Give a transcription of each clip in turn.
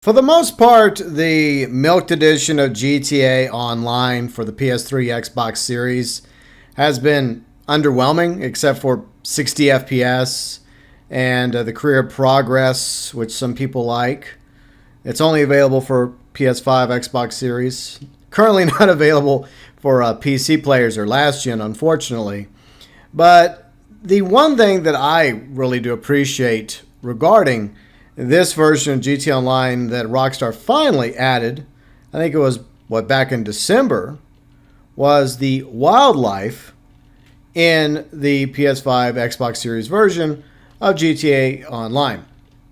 For the most part, the milked edition of GTA Online for the PS3 Xbox Series has been underwhelming, except for 60 FPS and the career progress, which some people like. It's only available for PS5, Xbox Series. Currently not available for PC players or last gen, unfortunately. But the one thing that I really do appreciate regarding this version of GT Online that Rockstar finally added, I think it was, back in December, was the wildlife in the PS5 Xbox Series version of GTA Online.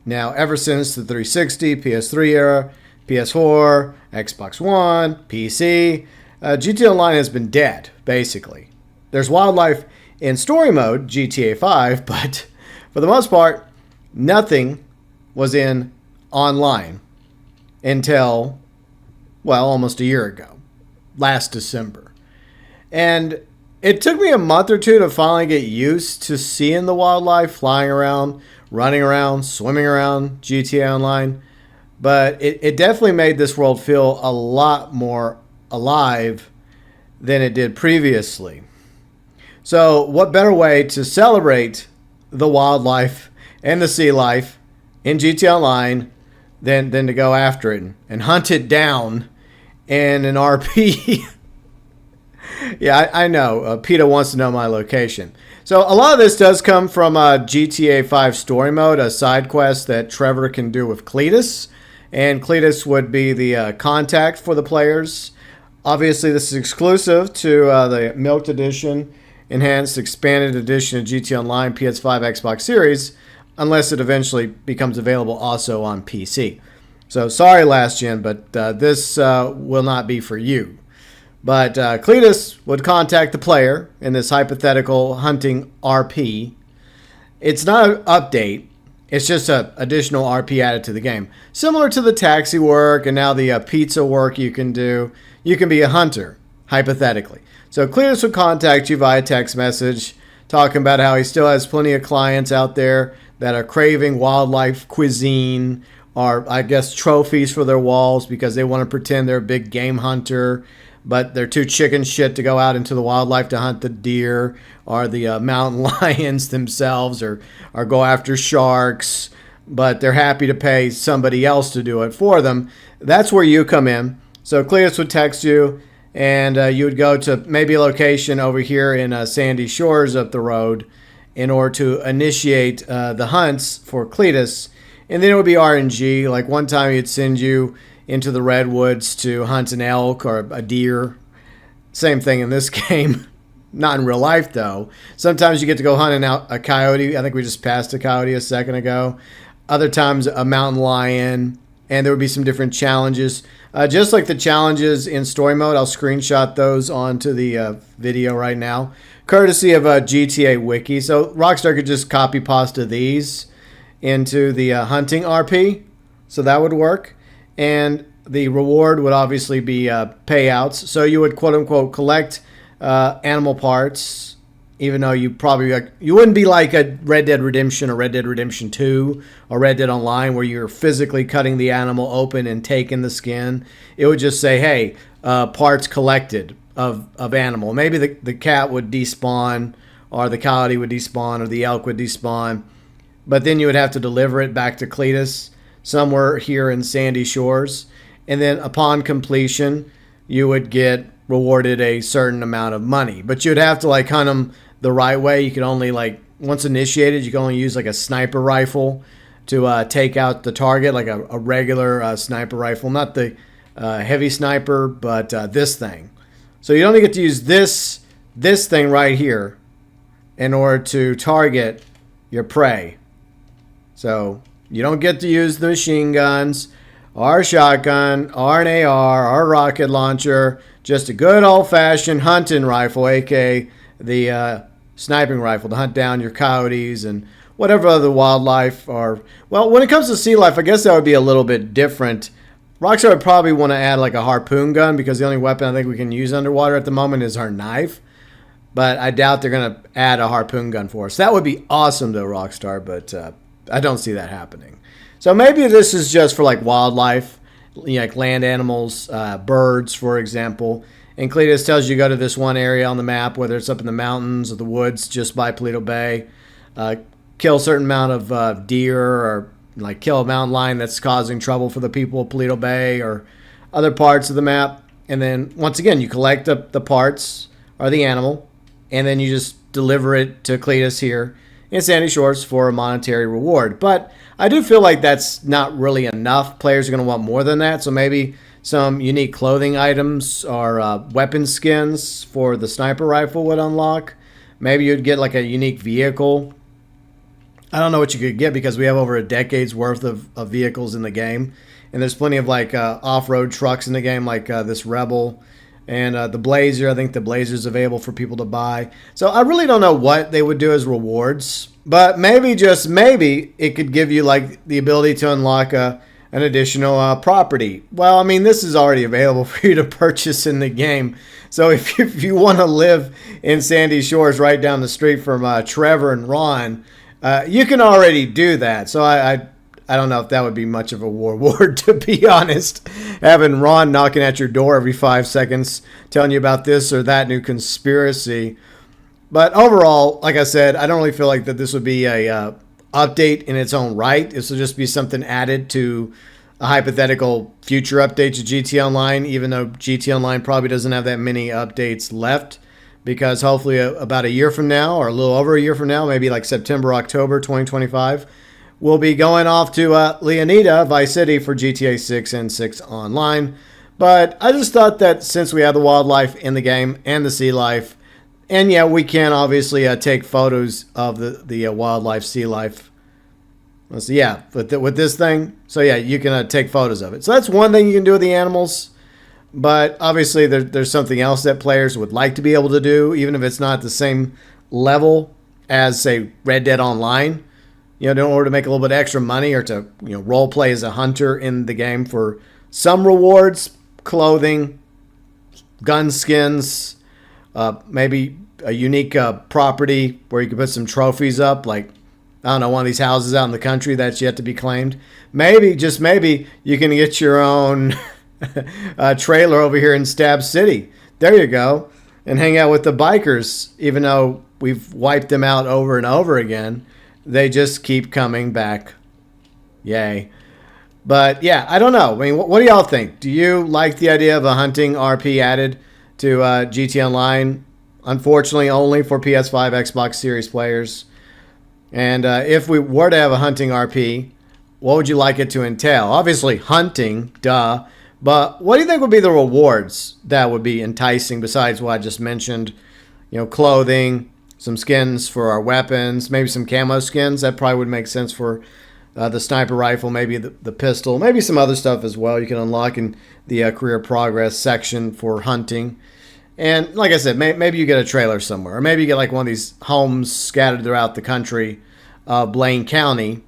Now, ever since the 360, PS3 era, PS4, Xbox One, PC, GTA Online has been dead, basically. There's wildlife in story mode, GTA 5, but for the most part, nothing was in online until, almost a year ago, last December. And it took me a month or two to finally get used to seeing the wildlife flying around, running around, swimming around GTA Online. But it definitely made this world feel a lot more alive than it did previously. So what better way to celebrate the wildlife and the sea life in GTA Online than to go after it and hunt it down in an RP. Yeah, I know. PETA wants to know my location. So a lot of this does come from GTA 5 story mode, a side quest that Trevor can do with Cletus. And Cletus would be the contact for the players. Obviously, this is exclusive to the Milked Edition, Enhanced Expanded Edition of GTA Online, PS5, Xbox Series, unless it eventually becomes available also on PC. So sorry, last gen, but this will not be for you. But Cletus would contact the player in this hypothetical hunting RP. It's not an update. It's just an additional RP added to the game. Similar to the taxi work and now the pizza work you can do. You can be a hunter, hypothetically. So Cletus would contact you via text message, talking about how he still has plenty of clients out there that are craving wildlife cuisine or, I guess, trophies for their walls because they want to pretend they're a big game hunter, but they're too chicken shit to go out into the wildlife to hunt the deer or the mountain lions themselves or go after sharks, but they're happy to pay somebody else to do it for them. That's where you come in. So Cletus would text you, and you would go to maybe a location over here in Sandy Shores up the road in order to initiate the hunts for Cletus. And then it would be RNG. Like one time he'd send you into the redwoods to hunt an elk or a deer. Same thing in this game. Not in real life, though. Sometimes you get to go hunting out a coyote. I think we just passed a coyote a second ago. Other times a mountain lion. And there would be some different challenges. Just like the challenges in story mode, I'll screenshot those onto the video right now, courtesy of GTA Wiki. So Rockstar could just copy pasta these into the hunting RP. So that would work. And the reward would obviously be payouts. So you would, quote unquote, collect animal parts, even though you wouldn't be like a Red Dead Redemption or Red Dead Redemption 2 or Red Dead Online where you're physically cutting the animal open and taking the skin. It would just say, hey, parts collected of animal. Maybe the cat would despawn or the coyote would despawn or the elk would despawn. But then you would have to deliver it back to Cletus somewhere here in Sandy Shores. And then upon completion, you would get rewarded a certain amount of money. But you'd have to hunt them the right way. You could only once initiated, you can only use a sniper rifle to take out the target, like a regular sniper rifle, not the heavy sniper, but this thing. So you only get to use this thing right here in order to target your prey. So you don't get to use the machine guns or a shotgun or an AR or a rocket launcher. Just a good old-fashioned hunting rifle, a.k.a. the sniping rifle, to hunt down your coyotes and whatever other wildlife are. Well, when it comes to sea life, I guess that would be a little bit different. Rockstar would probably want to add a harpoon gun because the only weapon I think we can use underwater at the moment is our knife. But I doubt they're going to add a harpoon gun for us. That would be awesome, though, Rockstar, but I don't see that happening. So So maybe this is just for like wildlife, like land animals, birds, for example. And Cletus tells you to go to this one area on the map, whether it's up in the mountains or the woods just by Paleto Bay, kill a certain amount of deer, or like kill a mountain lion that's causing trouble for the people of Paleto Bay or other parts of the map. And then once again, you collect the parts or the animal, and then you just deliver it to Cletus here in Sandy Shores for a monetary reward. But I do feel like that's not really enough. Players are going to want more than that. So maybe some unique clothing items or weapon skins for the sniper rifle would unlock. Maybe you'd get like a unique vehicle. I don't know what you could get because we have over a decade's worth of vehicles in the game. And there's plenty of like off-road trucks in the game, like this Rebel and the Blazer. I think the Blazer's available for people to buy. So I really don't know what they would do as rewards. But maybe, just maybe, it could give you like the ability to unlock an additional property. Well, I mean, this is already available for you to purchase in the game. So if you want to live in Sandy Shores right down the street from Trevor and Ron, you can already do that. So I don't know if that would be much of a reward, to be honest. Having Ron knocking at your door every 5 seconds, telling you about this or that new conspiracy. But overall, like I said, I don't really feel like that this would be a update in its own right. This will just be something added to a hypothetical future update to GT Online, even though GT Online probably doesn't have that many updates left, because hopefully about a year from now, or a little over a year from now, maybe like September, October 2025, we'll be going off to Leonida, Vice City, for GTA 6 and 6 Online. But I just thought that since we have the wildlife in the game and the sea life, and yeah, we can obviously take photos of the wildlife, sea life. So yeah, with this thing, so yeah, you can take photos of it. So that's one thing you can do with the animals. But obviously there's something else that players would like to be able to do, even if it's not the same level as, say, Red Dead Online. You know, in order to make a little bit extra money, or to, you know, role play as a hunter in the game for some rewards, clothing, gun skins, maybe a unique property where you can put some trophies up, like, I don't know, one of these houses out in the country that's yet to be claimed. Maybe, just maybe, you can get your own trailer over here in Stab City. There you go. And hang out with the bikers, even though we've wiped them out over and over again. They just keep coming back. Yay. But yeah, I don't know. I mean, what do y'all think? Do you like the idea of a hunting RP added to GT Online? Unfortunately, only for PS5, Xbox Series players. And if we were to have a hunting RP, what would you like it to entail? Obviously, hunting, duh. But what do you think would be the rewards that would be enticing besides what I just mentioned? You know, clothing, some skins for our weapons, maybe some camo skins. That probably would make sense for the sniper rifle, maybe the pistol, maybe some other stuff as well you can unlock in the career progress section for hunting. And like I said, maybe you get a trailer somewhere, or maybe you get like one of these homes scattered throughout the country of Blaine County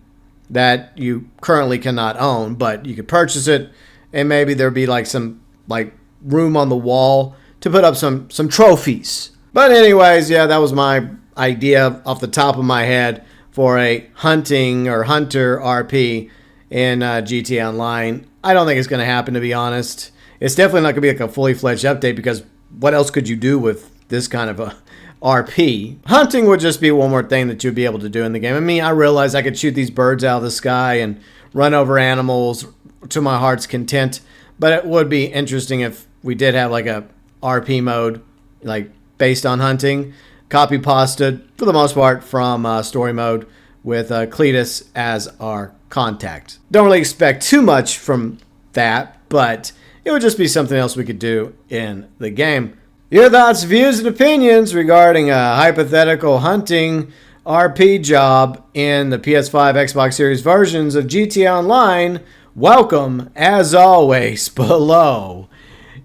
that you currently cannot own, but you could purchase it, and maybe there'd be like some like room on the wall to put up some trophies. But anyways, yeah, that was my idea off the top of my head for a hunting or hunter RP in GTA Online. I don't think it's going to happen, to be honest. It's definitely not going to be like a fully fledged update, because what else could you do with this kind of a RP? Hunting would just be one more thing that you'd be able to do in the game. I mean, I realize I could shoot these birds out of the sky and run over animals to my heart's content, but it would be interesting if we did have like a RP mode, like based on hunting, copy pasted for the most part from story mode with Cletus as our contact. Don't really expect too much from that, but it would just be something else we could do in the game. Your thoughts, views, and opinions regarding a hypothetical hunting RP job in the PS5, Xbox Series versions of GTA Online, welcome, as always, below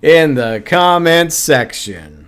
in the comments section.